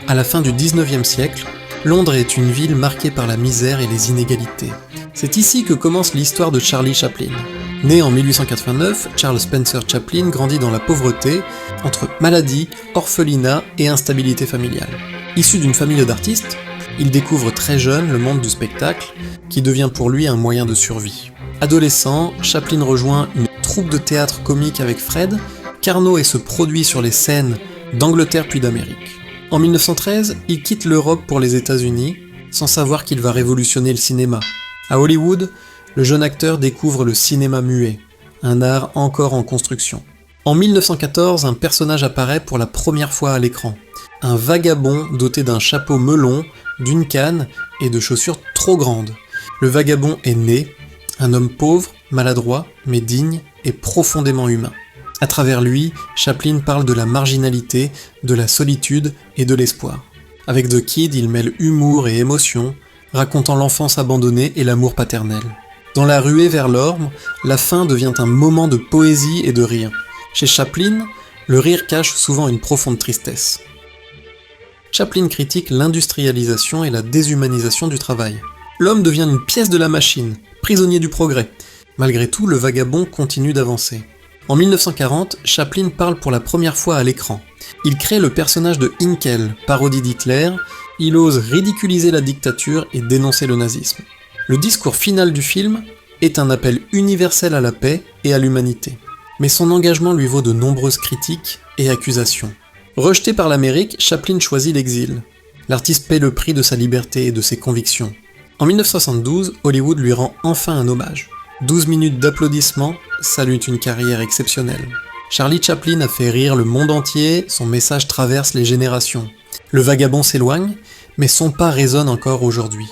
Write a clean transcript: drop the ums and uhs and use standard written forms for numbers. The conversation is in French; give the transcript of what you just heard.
À la fin du 19e siècle, Londres est une ville marquée par la misère et les inégalités. C'est ici que commence l'histoire de Charlie Chaplin. Né en 1889, Charles Spencer Chaplin grandit dans la pauvreté, entre maladie, orphelinat et instabilité familiale. Issu d'une famille d'artistes, il découvre très jeune le monde du spectacle, qui devient pour lui un moyen de survie. Adolescent, Chaplin rejoint une troupe de théâtre comique avec Fred, Carnot et se produit sur les scènes d'Angleterre puis d'Amérique. En 1913, il quitte l'Europe pour les États-Unis, sans savoir qu'il va révolutionner le cinéma. À Hollywood, le jeune acteur découvre le cinéma muet, un art encore en construction. En 1914, un personnage apparaît pour la première fois à l'écran. Un vagabond doté d'un chapeau melon, d'une canne et de chaussures trop grandes. Le vagabond est né, un homme pauvre, maladroit, mais digne et profondément humain. À travers lui, Chaplin parle de la marginalité, de la solitude et de l'espoir. Avec The Kid, il mêle humour et émotion, racontant l'enfance abandonnée et l'amour paternel. Dans la ruée vers l'orme, la fin devient un moment de poésie et de rire. Chez Chaplin, le rire cache souvent une profonde tristesse. Chaplin critique l'industrialisation et la déshumanisation du travail. L'homme devient une pièce de la machine, prisonnier du progrès. Malgré tout, le vagabond continue d'avancer. En 1940, Chaplin parle pour la première fois à l'écran. Il crée le personnage de Hinkel, parodie d'Hitler. Il ose ridiculiser la dictature et dénoncer le nazisme. Le discours final du film est un appel universel à la paix et à l'humanité. Mais son engagement lui vaut de nombreuses critiques et accusations. Rejeté par l'Amérique, Chaplin choisit l'exil. L'artiste paie le prix de sa liberté et de ses convictions. En 1972, Hollywood lui rend enfin un hommage. 12 minutes d'applaudissements saluent une carrière exceptionnelle. Charlie Chaplin a fait rire le monde entier, son message traverse les générations. Le vagabond s'éloigne, mais son pas résonne encore aujourd'hui.